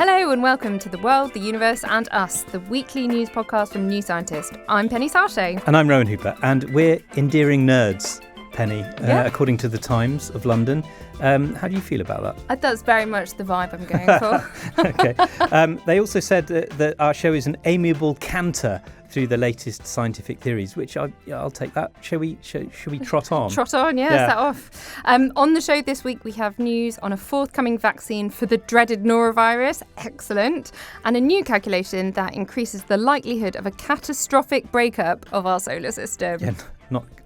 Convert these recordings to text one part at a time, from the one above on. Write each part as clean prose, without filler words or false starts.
Hello and welcome to The World, the Universe and Us, the weekly news podcast from New Scientist. I'm Penny Sarche. And I'm Rowan Hooper, and we're endearing nerds, Penny, according to the Times of London. How do you feel about that? That's very much the vibe I'm going for. Okay. They also said that our show is an amiable canter through the latest scientific theories, which I'll take that. Shall we trot on? Trot on, yeah. Set off. On the show this week, we have news on a forthcoming vaccine for the dreaded Norovirus. Excellent. And a new calculation that increases the likelihood of a catastrophic breakup of our solar system. Yeah,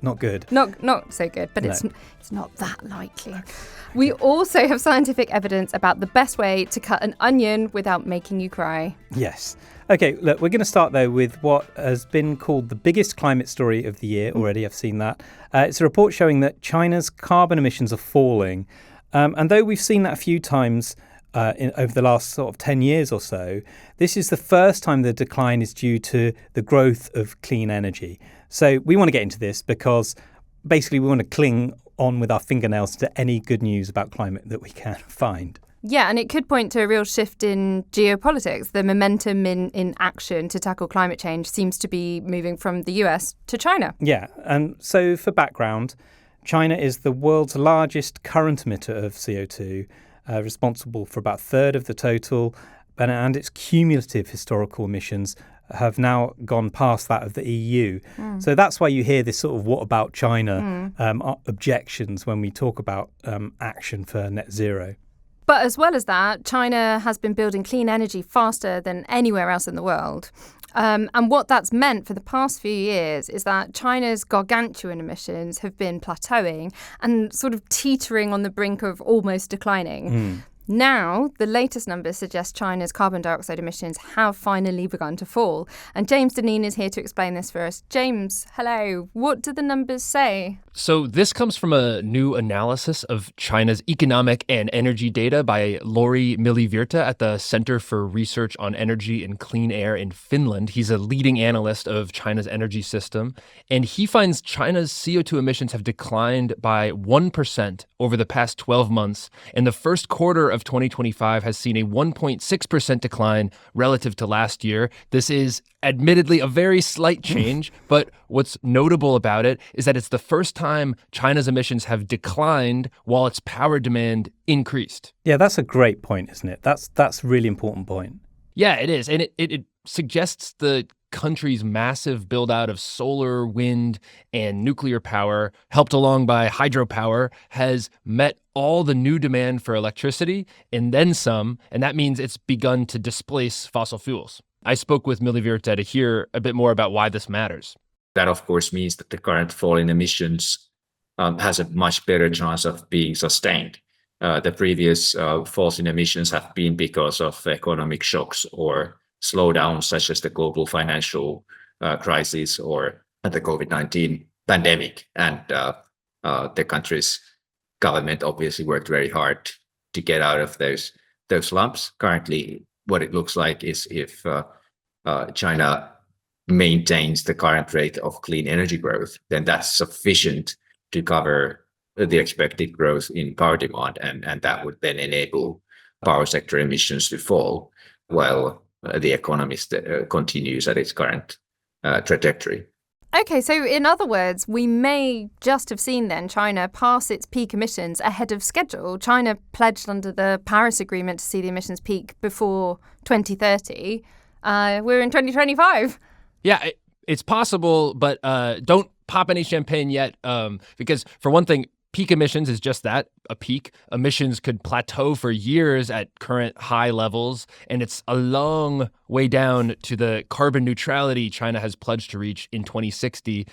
not good. Not so good, but No. it's not that likely. Okay. We also have scientific evidence about the best way to cut an onion without making you cry. Yes. Okay, look, we're going to start, though, with what has been called the biggest climate story of the year already. I've seen that. It's a report showing that China's carbon emissions are falling. And though we've seen that a few times over the last sort of 10 years or so, this is the first time the decline is due to the growth of clean energy. So we want to get into this because basically we want to cling on with our fingernails to any good news about climate that we can find. Yeah, and it could point to a real shift in geopolitics. The momentum in action to tackle climate change seems to be moving from the US to China. Yeah, and so for background, China is the world's largest current emitter of CO2, responsible for about a third of the total, and its cumulative historical emissions have now gone past that of the EU. So that's why you hear this sort of what about China objections when we talk about action for net zero. But as well as that, China has been building clean energy faster than anywhere else in the world. And what that's meant for the past few years is that China's gargantuan emissions have been plateauing and sort of teetering on the brink of almost declining. Now, the latest numbers suggest China's carbon dioxide emissions have finally begun to fall. And James Deneen is here to explain this for us. James, hello. What do the numbers say? So this comes from a new analysis of China's economic and energy data by Lauri Millivirta at the Center for Research on Energy and Clean Air in Finland. He's a leading analyst of China's energy system, and he finds China's CO2 emissions have declined by 1% over the past 12 months, and the first quarter of 2025 has seen a 1.6% decline relative to last year. This is admittedly a very slight change, but what's notable about it is that it's the first time China's emissions have declined while its power demand increased. Yeah, that's a great point, isn't it? That's a really important point. Yeah, it is. And it suggests the country's massive build out of solar, wind, and nuclear power, helped along by hydropower, has met all the new demand for electricity and then some, and that means it's begun to displace fossil fuels. I spoke with Millivirta to hear a bit more about why this matters. That, of course, means that the current fall in emissions has a much better chance of being sustained. The previous falls in emissions have been because of economic shocks or slowdowns, such as the global financial crisis or the COVID-19 pandemic. And the country's government obviously worked very hard to get out of those slumps. Currently, what it looks like is if China maintains the current rate of clean energy growth, then that's sufficient to cover the expected growth in power demand, and that would then enable power sector emissions to fall while the economy continues at its current trajectory. Okay, so in other words, we may just have seen then China pass its peak emissions ahead of schedule. China pledged under the Paris Agreement to see the emissions peak before 2030. We're in 2025. Yeah, it's possible, but don't pop any champagne yet, because for one thing, peak emissions is just that, a peak. Emissions could plateau for years at current high levels, and it's a long way down to the carbon neutrality China has pledged to reach in 2060.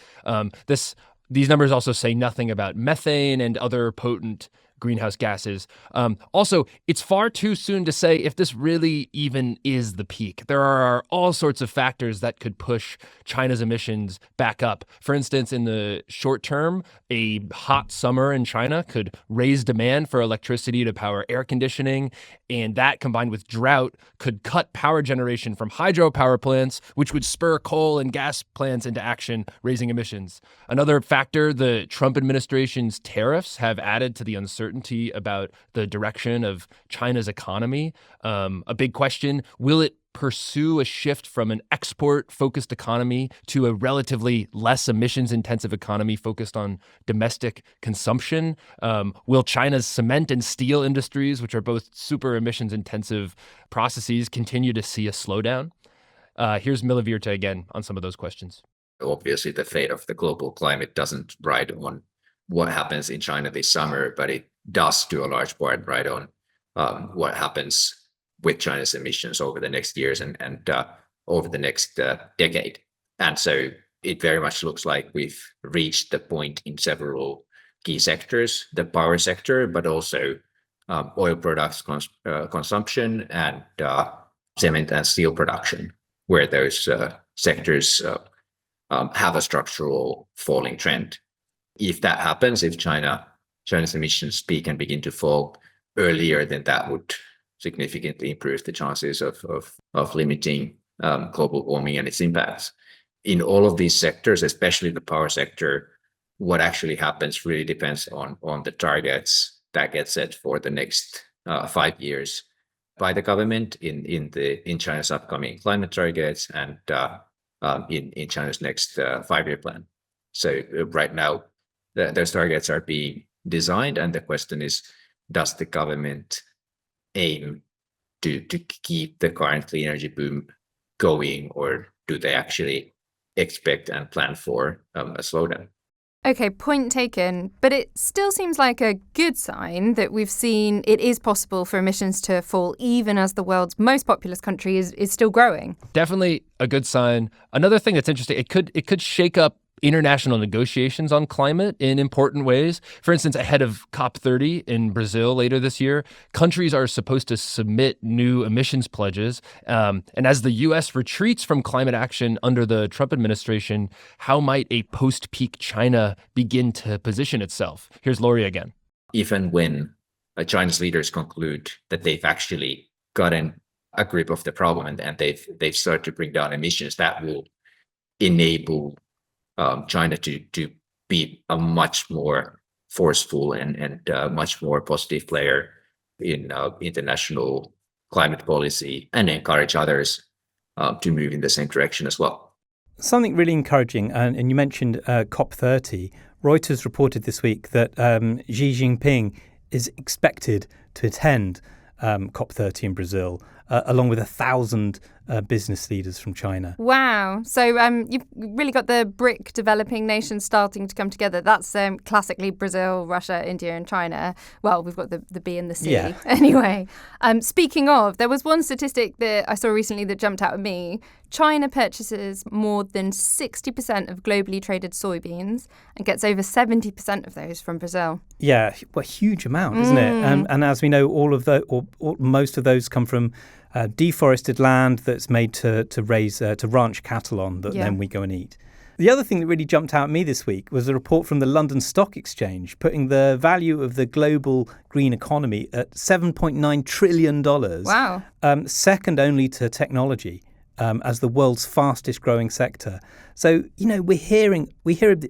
These numbers also say nothing about methane and other potent greenhouse gases. Also, it's far too soon to say if this really even is the peak. There are all sorts of factors that could push China's emissions back up. For instance, in the short term, a hot summer in China could raise demand for electricity to power air conditioning, and that combined with drought could cut power generation from hydropower plants, which would spur coal and gas plants into action, raising emissions. Another factor, the Trump administration's tariffs have added to the uncertainty uncertainty about the direction of China's economy. A big question, will it pursue a shift from an export-focused economy to a relatively less emissions-intensive economy focused on domestic consumption? Will China's cement and steel industries, which are both super emissions-intensive processes, continue to see a slowdown? Here's Milivirta again on some of those questions. Obviously, the fate of the global climate doesn't ride on what happens in China this summer, but it does, to a large part, ride on what happens with China's emissions over the next years and over the next decade. And so it very much looks like we've reached the point in several key sectors, the power sector, but also oil products consumption and cement and steel production, where those sectors have a structural falling trend. If that happens, if China's emissions peak and begin to fall earlier, then that would significantly improve the chances of limiting global warming and its impacts. In all of these sectors, especially the power sector, what actually happens really depends on the targets that get set for the next 5 years by the government in China's upcoming climate targets and in China's next 5-year plan. So right now, those targets are being designed, and the question is, does the government aim to keep the current clean energy boom going, or do they actually expect and plan for a slowdown? Okay, point taken. But it still seems like a good sign that we've seen it is possible for emissions to fall even as the world's most populous country is still growing. Definitely a good sign. Another thing that's interesting, it could shake up international negotiations on climate in important ways. For instance, ahead of COP30 in Brazil later this year, countries are supposed to submit new emissions pledges. And as the U.S. retreats from climate action under the Trump administration, how might a post-peak China begin to position itself? Here's Lori again. Even when China's leaders conclude that they've actually gotten a grip of the problem and they've started to bring down emissions, that will enable China to be a much more forceful and much more positive player in international climate policy and encourage others to move in the same direction as well. Something really encouraging, and you mentioned COP30. Reuters reported this week that Xi Jinping is expected to attend COP30 in Brazil, along with 1,000 business leaders from China. Wow. So you've really got the BRIC developing nations starting to come together. That's classically Brazil, Russia, India and China. Well, we've got the B and the C. Yeah. Anyway, speaking of, there was one statistic that I saw recently that jumped out at me. China purchases more than 60% of globally traded soybeans and gets over 70% of those from Brazil. Yeah, a huge amount, isn't it? And as we know, all of most of those come from deforested land that's made to ranch cattle on that then we go and eat. The other thing that really jumped out at me this week was a report from the London Stock Exchange putting the value of the global green economy at $7.9 trillion. Wow. Second only to technology as the world's fastest growing sector. So, we hear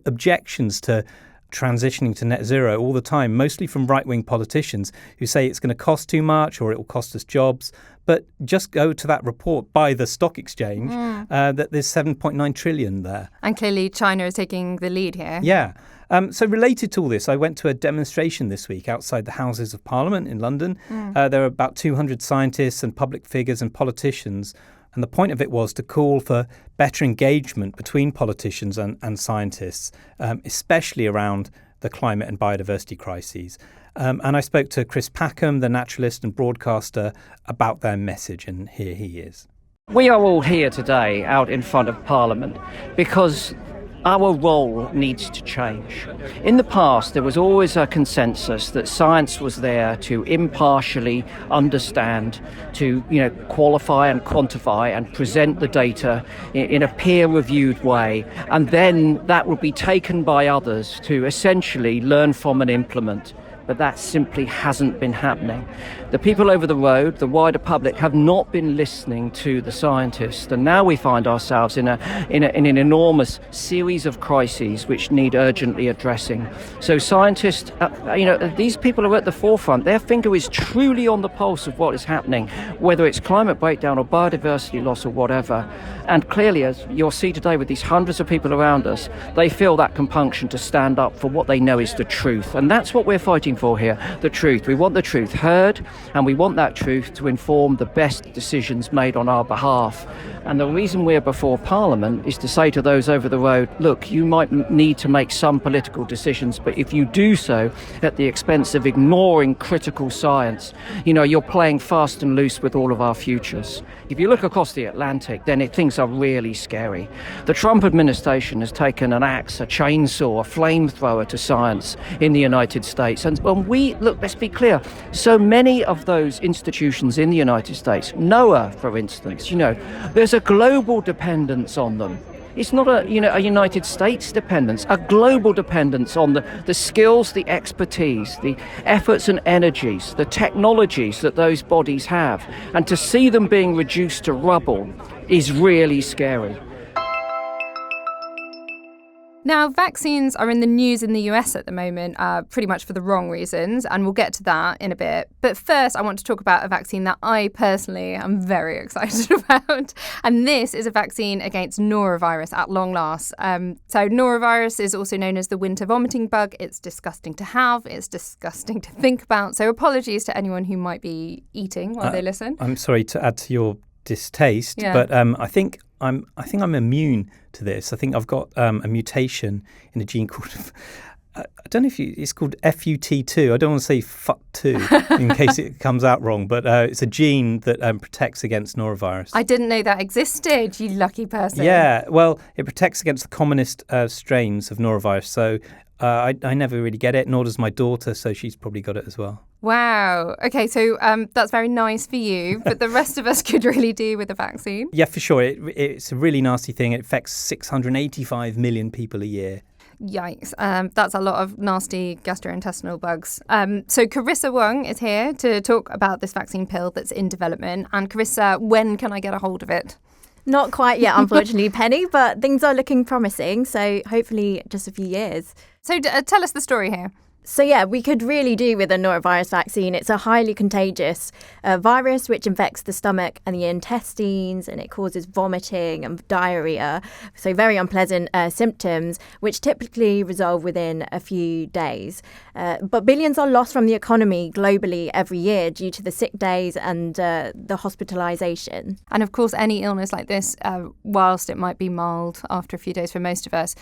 objections to transitioning to net zero all the time, mostly from right-wing politicians who say it's going to cost too much or it will cost us jobs. But just go to that report by the stock exchange that there's 7.9 trillion there. And clearly China is taking the lead here. Yeah. So related to all this, I went to a demonstration this week outside the Houses of Parliament in London. There were about 200 scientists and public figures and politicians. And the point of it was to call for better engagement between politicians and scientists, especially around the climate and biodiversity crises. And I spoke to Chris Packham, the naturalist and broadcaster, about their message, and here he is. We are all here today out in front of Parliament because our role needs to change. In the past, there was always a consensus that science was there to impartially understand, to qualify and quantify and present the data in a peer-reviewed way, and then that would be taken by others to essentially learn from and implement but that simply hasn't been happening. The people over the road, the wider public, have not been listening to the scientists, and now we find ourselves in an enormous series of crises which need urgently addressing. So scientists, these people are at the forefront. Their finger is truly on the pulse of what is happening, whether it's climate breakdown or biodiversity loss or whatever. And clearly, as you'll see today with these hundreds of people around us, they feel that compunction to stand up for what they know is the truth. And that's what we're fighting for here, the truth. We want the truth heard, and we want that truth to inform the best decisions made on our behalf. And the reason we're before Parliament is to say to those over the road, look, you might need to make some political decisions, but if you do so at the expense of ignoring critical science, you're playing fast and loose with all of our futures. If you look across the Atlantic, then things are really scary. The Trump administration has taken an axe, a chainsaw, a flamethrower to science in the United States. And when let's be clear, so many of those institutions in the United States, NOAA, for instance, there's a global dependence on them. It's not a United States dependence, a global dependence on the skills, the expertise, the efforts and energies, the technologies that those bodies have. And to see them being reduced to rubble is really scary. Now, vaccines are in the news in the US at the moment, pretty much for the wrong reasons, and we'll get to that in a bit. But first, I want to talk about a vaccine that I personally am very excited about. And this is a vaccine against norovirus at long last. So norovirus is also known as the winter vomiting bug. It's disgusting to have. It's disgusting to think about. So apologies to anyone who might be eating while they listen. I'm sorry to add to your distaste, but I think I'm immune to this. I think I've got a mutation in a gene called I don't know if it's called FUT2. I don't want to say FUT2 in case it comes out wrong, but it's a gene that protects against norovirus. I didn't know that existed, you lucky person. Yeah, well, it protects against the commonest strains of norovirus. So I never really get it, nor does my daughter, so she's probably got it as well. Wow. Okay, so that's very nice for you, but the rest of us could really do with a vaccine. Yeah, for sure. It's a really nasty thing. It affects 685 million people a year. Yikes. That's a lot of nasty gastrointestinal bugs. So Carissa Wong is here to talk about this vaccine pill that's in development. And Carissa, when can I get a hold of it? Not quite yet, unfortunately, Penny, but things are looking promising. So hopefully just a few years. So tell us the story here. So yeah, we could really do with a norovirus vaccine. It's a highly contagious virus which infects the stomach and the intestines, and it causes vomiting and diarrhea. So very unpleasant symptoms, which typically resolve within a few days. But billions are lost from the economy globally every year due to the sick days and the hospitalization. And of course, any illness like this, whilst it might be mild after a few days for most of us,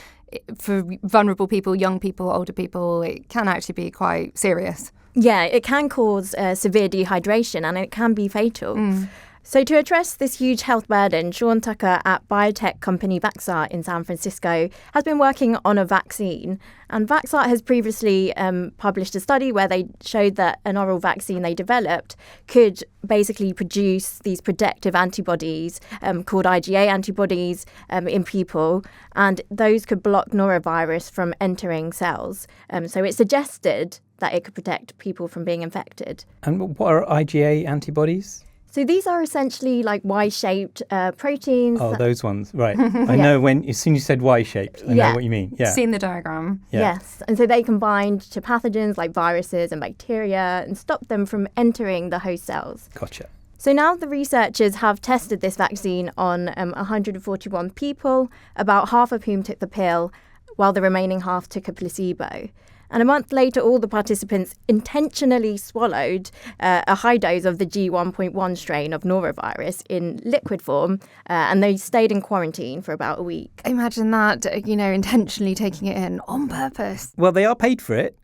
for vulnerable people, young people, older people, it can actually be quite serious. Yeah, it can cause severe dehydration and it can be fatal. So to address this huge health burden, Sean Tucker at biotech company Vaxart in San Francisco has been working on a vaccine. And Vaxart has previously published a study where they showed that an oral vaccine they developed could basically produce these protective antibodies called IgA antibodies in people. And those could block norovirus from entering cells. So it suggested that it could protect people from being infected. And what are IgA antibodies? So these are essentially like Y-shaped proteins. Oh, those ones. Right. I know as soon as you said Y-shaped, I know what you mean. Yeah. Seen the diagram. Yeah. Yes. And so they can bind to pathogens like viruses and bacteria and stop them from entering the host cells. Gotcha. So now the researchers have tested this vaccine on 141 people, about half of whom took the pill, while the remaining half took a placebo. And a month later, all the participants intentionally swallowed a high dose of the G1.1 strain of norovirus in liquid form, and they stayed in quarantine for about a week. Imagine that, intentionally taking it in on purpose. Well, they are paid for it,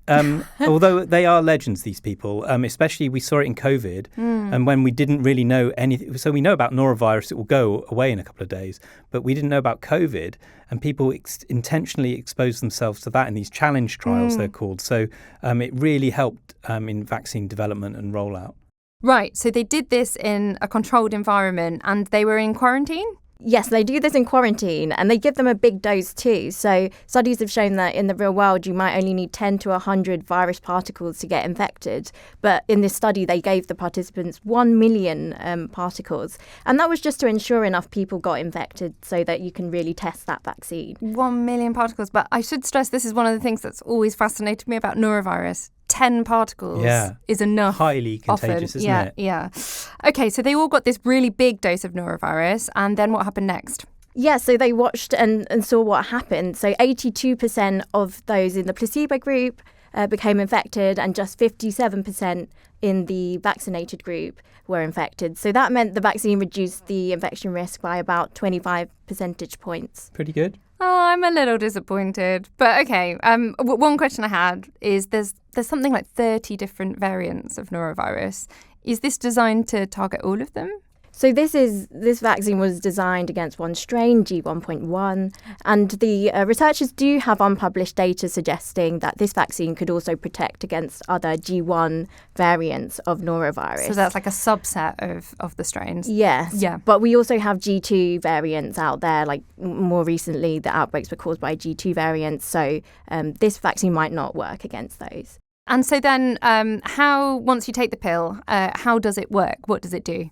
although they are legends, these people, especially we saw it in COVID, and when we didn't really know anything. So we know about norovirus, it will go away in a couple of days, but we didn't know about COVID, and people intentionally exposed themselves to that in these challenge trials, they're called. So it really helped in vaccine development and rollout. Right, so they did this in a controlled environment and they were in quarantine? Yes, they do this in quarantine, and they give them a big dose too. So studies have shown that in the real world, you might only need 10 to 100 virus particles to get infected. But in this study, they gave the participants 1 million particles. And that was just to ensure enough people got infected so that you can really test that vaccine. 1 million particles. But I should stress this is one of the things that's always fascinated me about norovirus. 10 particles is enough. Highly contagious, isn't it? Yeah. Okay, so they all got this really big dose of norovirus, and then what happened next? Yeah, so they watched and saw what happened. So 82% of those in the placebo group became infected, and just 57% in the vaccinated group were infected. So that meant the vaccine reduced the infection risk by about 25 percentage points. Pretty good. Oh, I'm a little disappointed. But okay, one question I had is there's something like 30 different variants of norovirus. Is this designed to target all of them? So this vaccine was designed against one strain, G1.1, and the researchers do have unpublished data suggesting that this vaccine could also protect against other G1 variants of norovirus. So that's like a subset of the strains? Yes. Yeah. But we also have G2 variants out there. Like more recently, the outbreaks were caused by G2 variants. So this vaccine might not work against those. And so then once you take the pill, how does it work? What does it do?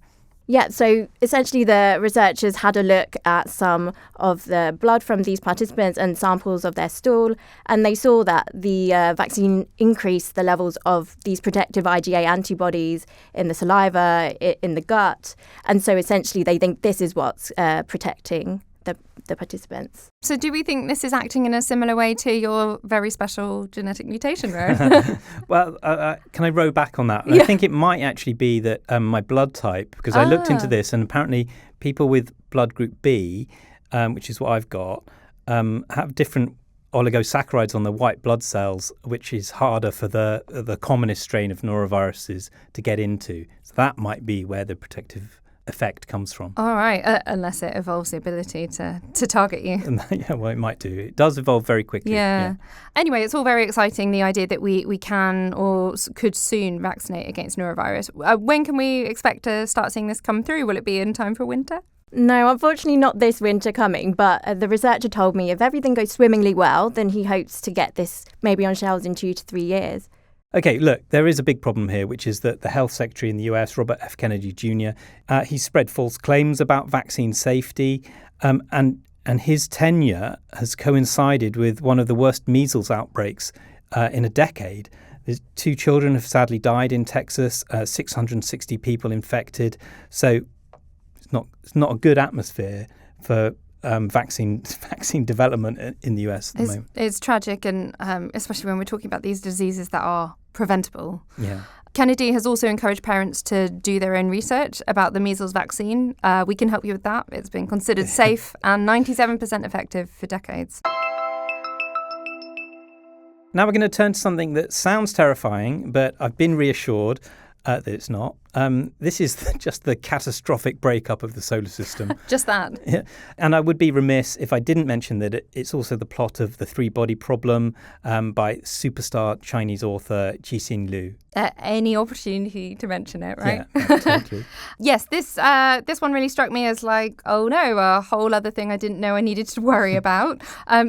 Yeah, so essentially the researchers had a look at some of the blood from these participants and samples of their stool, and they saw that the vaccine increased the levels of these protective IgA antibodies in the saliva, in the gut. And so essentially they think this is what's protecting the participants. So do we think this is acting in a similar way to your very special genetic mutation, Ro? Well, can I row back on that? Yeah. I think it might actually be that my blood type, because I looked into this, and apparently people with blood group B, which is what I've got, have different oligosaccharides on the white blood cells, which is harder for the commonest strain of noroviruses to get into. So that might be where the protective effect comes from. All right, unless it evolves the ability to target you. Yeah, well, it might do. It does evolve very quickly. Yeah. Anyway, it's all very exciting, the idea that we can or could soon vaccinate against norovirus. When can we expect to start seeing this come through? Will it be in time for winter? No, unfortunately not this winter coming, but the researcher told me if everything goes swimmingly well, then he hopes to get this maybe on shelves in 2 to 3 years. Okay, look, there is a big problem here, which is that the health secretary in the US, Robert F. Kennedy Jr., he spread false claims about vaccine safety, and his tenure has coincided with one of the worst measles outbreaks in a decade. There's 2 children have sadly died in Texas, 660 people infected. So it's not a good atmosphere for vaccine development in the US at the moment. It's tragic, and especially when we're talking about these diseases that are preventable. Yeah. Kennedy has also encouraged parents to do their own research about the measles vaccine. We can help you with that. It's been considered safe and 97% effective for decades. Now we're going to turn to something that sounds terrifying, but I've been reassured that it's not. This is just the catastrophic breakup of the solar system. Just that. Yeah. And I would be remiss if I didn't mention that it's also the plot of The Three-Body Problem by superstar Chinese author Cixin Liu. Any opportunity to mention it, right? Yeah, totally. Yes, this one really struck me as like, oh no, a whole other thing I didn't know I needed to worry about.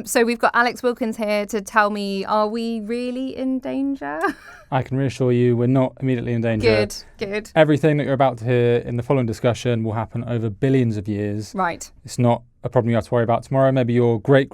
So we've got Alex Wilkins here to tell me, are we really in danger? I can reassure you we're not immediately in danger. Good. Everything that you're about to hear in the following discussion will happen over billions of years. Right. It's not a problem you have to worry about tomorrow. Maybe your great,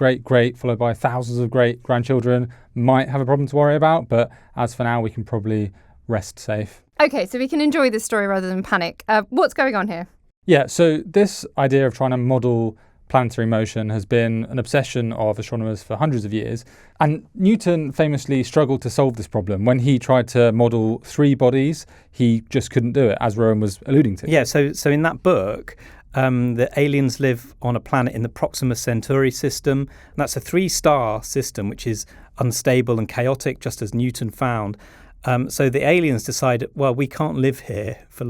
followed by thousands of great-grandchildren might have a problem to worry about, but as for now, we can probably rest safe. Okay, so we can enjoy this story rather than panic. What's going on here? Yeah, so this idea of trying to model planetary motion has been an obsession of astronomers for hundreds of years. And Newton famously struggled to solve this problem. When he tried to model 3 bodies, he just couldn't do it, as Rowan was alluding to. Yeah, so in that book, the aliens live on a planet in the Proxima Centauri system. And that's a 3-star system, which is unstable and chaotic, just as Newton found. So the aliens decided, well, we can't live here for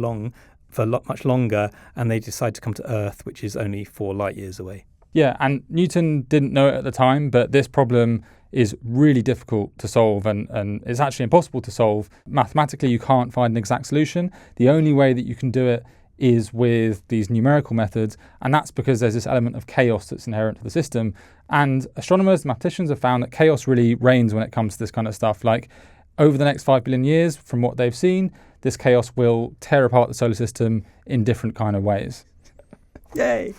much longer, and they decide to come to Earth, which is only 4 light years away. Yeah, and Newton didn't know it at the time, but this problem is really difficult to solve, and it's actually impossible to solve. Mathematically, you can't find an exact solution. The only way that you can do it is with these numerical methods, and that's because there's this element of chaos that's inherent to the system. And astronomers, mathematicians have found that chaos really reigns when it comes to this kind of stuff. Like, over the next 5 billion years, from what they've seen, this chaos will tear apart the solar system in different kind of ways. Yay!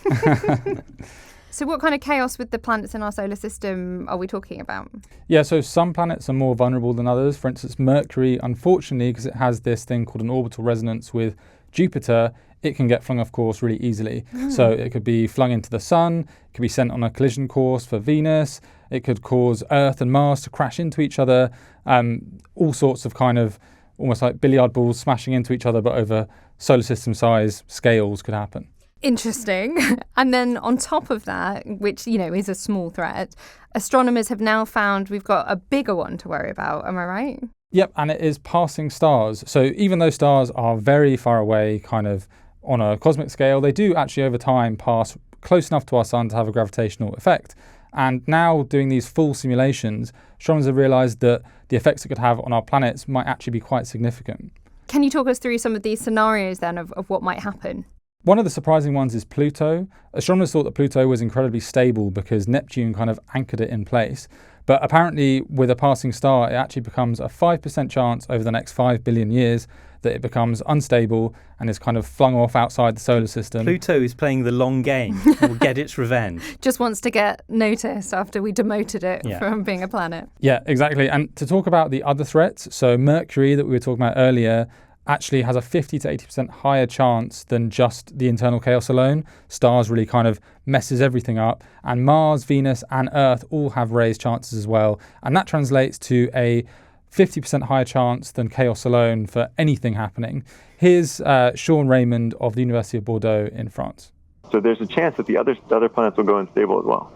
So what kind of chaos with the planets in our solar system are we talking about? Yeah, so some planets are more vulnerable than others. For instance, Mercury, unfortunately, because it has this thing called an orbital resonance with Jupiter, it can get flung off course really easily. So it could be flung into the sun, it could be sent on a collision course for Venus, it could cause Earth and Mars to crash into each other, all sorts of kind of almost like billiard balls smashing into each other, but over solar system size scales could happen. Interesting. And then on top of that, which, is a small threat, astronomers have now found we've got a bigger one to worry about. Am I right? Yep, and it is passing stars. So even though stars are very far away, kind of on a cosmic scale, they do actually over time pass close enough to our sun to have a gravitational effect. And now doing these full simulations, astronomers have realised that the effects it could have on our planets might actually be quite significant. Can you talk us through some of these scenarios then of what might happen? One of the surprising ones is Pluto. Astronomers thought that Pluto was incredibly stable because Neptune kind of anchored it in place. But apparently with a passing star, it actually becomes a 5% chance over the next 5 billion years that it becomes unstable and is kind of flung off outside the solar system. Pluto is playing the long game. It will get its revenge. Just wants to get noticed after we demoted it from being a planet. Yeah, exactly. And to talk about the other threats, so Mercury that we were talking about earlier actually has a 50 to 80% higher chance than just the internal chaos alone. Stars really kind of messes everything up. And Mars, Venus and Earth all have raised chances as well. And that translates to a 50% higher chance than chaos alone for anything happening. Here's Sean Raymond of the University of Bordeaux in France. So there's a chance that the other planets will go unstable as well.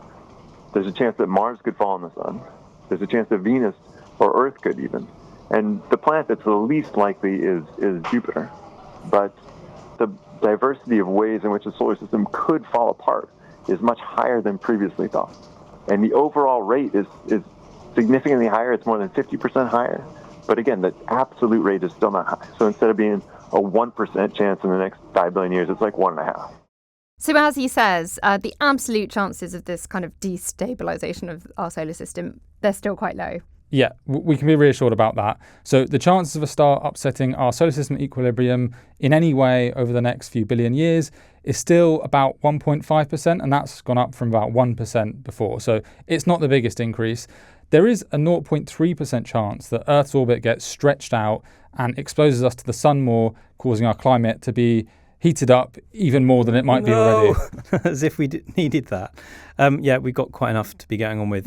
There's a chance that Mars could fall on the sun. There's a chance that Venus or Earth could even. And the planet that's the least likely is Jupiter. But the diversity of ways in which the solar system could fall apart is much higher than previously thought. And the overall rate is significantly higher. It's more than 50% higher. But again, the absolute rate is still not high. So instead of being a 1% chance in the next 5 billion years, it's like 1.5. So as he says, the absolute chances of this kind of destabilization of our solar system, they're still quite low. Yeah, we can be reassured about that. So the chances of a star upsetting our solar system equilibrium in any way over the next few billion years is still about 1.5%, and that's gone up from about 1% before. So it's not the biggest increase. There is a 0.3% chance that Earth's orbit gets stretched out and exposes us to the sun more, causing our climate to be heated up even more than it might be already. As if we needed that. We've got quite enough to be going on with.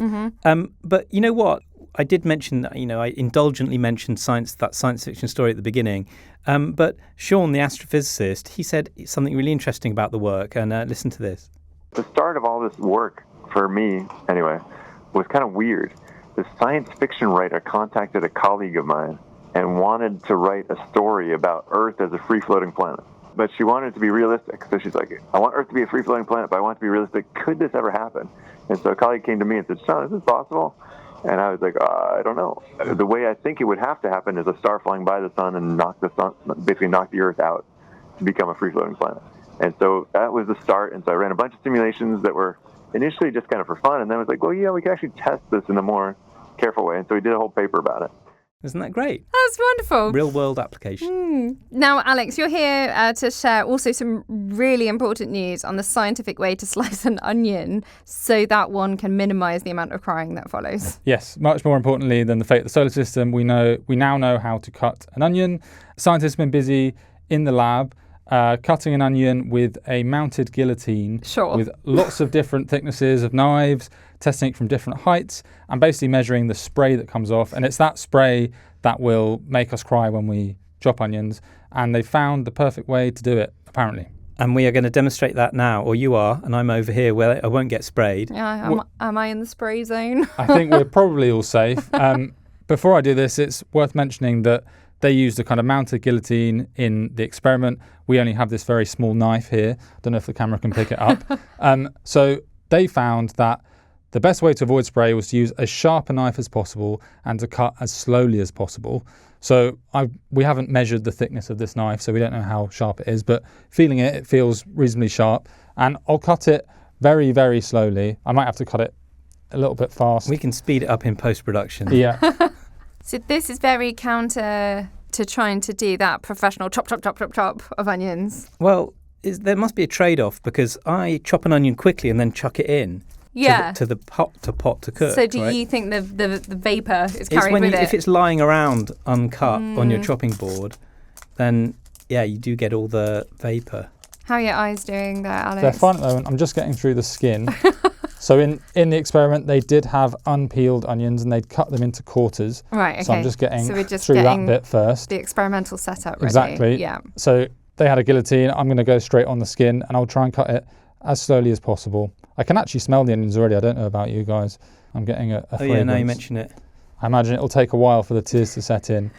But you know what? I did mention, I indulgently mentioned that science fiction story at the beginning. But Sean, the astrophysicist, he said something really interesting about the work. And listen to this. The start of all this work, for me anyway, was kind of weird. The science fiction writer contacted a colleague of mine and wanted to write a story about Earth as a free-floating planet. But she wanted it to be realistic. So she's like, I want Earth to be a free-floating planet, but I want it to be realistic. Could this ever happen? And so a colleague came to me and said, Sean, is this possible? And I was like, I don't know. The way I think it would have to happen is a star flying by the sun and knock the Earth out to become a free-floating planet. And so that was the start. And so I ran a bunch of simulations that were initially just kind of for fun. And then I was like, well, yeah, we can actually test this in a more careful way. And so we did a whole paper about it. Isn't that great? That's wonderful. Real world application. Now, Alex, you're here to share also some really important news on the scientific way to slice an onion so that one can minimise the amount of crying that follows. Yes, much more importantly than the fate of the solar system, we now know how to cut an onion. Scientists have been busy in the lab cutting an onion with a mounted guillotine with lots of different thicknesses of knives, testing it from different heights and basically measuring the spray that comes off. And it's that spray that will make us cry when we chop onions. And they found the perfect way to do it, apparently. And we are going to demonstrate that now, or you are, and I'm over here where I won't get sprayed. Yeah, am I in the spray zone? I think we're probably all safe. Before I do this, it's worth mentioning that they used a kind of mounted guillotine in the experiment. We only have this very small knife here. Don't know if the camera can pick it up. So they found that The best way to avoid spray was to use as sharp a knife as possible and to cut as slowly as possible. So we haven't measured the thickness of this knife, so we don't know how sharp it is, but feeling it, it feels reasonably sharp. And I'll cut it very, very slowly. I might have to cut it a little bit fast. We can speed it up in post-production. Yeah. So this is very counter to trying to do that professional chop, chop, chop, chop, chop of onions. Well, there must be a trade-off because I chop an onion quickly and then chuck it in. Yeah. To the pot to cook. So do right? you think the vapour is It's carried when with it? if it's lying around uncut on your chopping board, then yeah, you do get all the vapour. How are your eyes doing there, Alex? They're fine at the moment. I'm just getting through the skin. So in the experiment, they did have unpeeled onions and they'd cut them into quarters. Right, okay. So I'm just getting So we're just through getting that bit first. the experimental setup ready. Exactly. Yeah. So they had a guillotine. I'm going to go straight on the skin and I'll try and cut it as slowly as possible. I can actually smell the onions already. I don't know about you guys. I'm getting a fragrance. Yeah, now you mention it. I imagine it'll take a while for the tears to set in.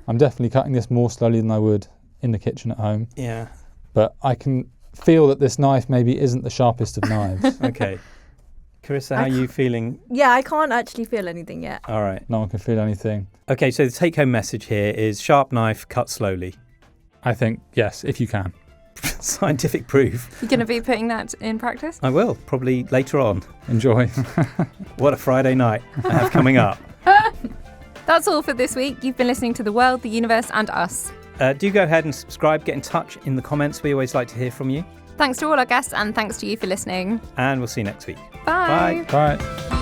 I'm definitely cutting this more slowly than I would in the kitchen at home. Yeah. But I can feel that this knife maybe isn't the sharpest of knives. Okay. Carissa, how are you feeling? Yeah, I can't actually feel anything yet. All right. No one can feel anything. Okay, so the take-home message here is sharp knife, cut slowly. I think, yes, if you can. Scientific proof. You're going to be putting that in practice? I will, probably later on. Enjoy. What a Friday night I have coming up. That's all for this week. You've been listening to The World, The Universe and Us. Do go ahead and subscribe, get in touch in the comments. We always like to hear from you. Thanks to all our guests and thanks to you for listening. And we'll see you next week. Bye. Bye.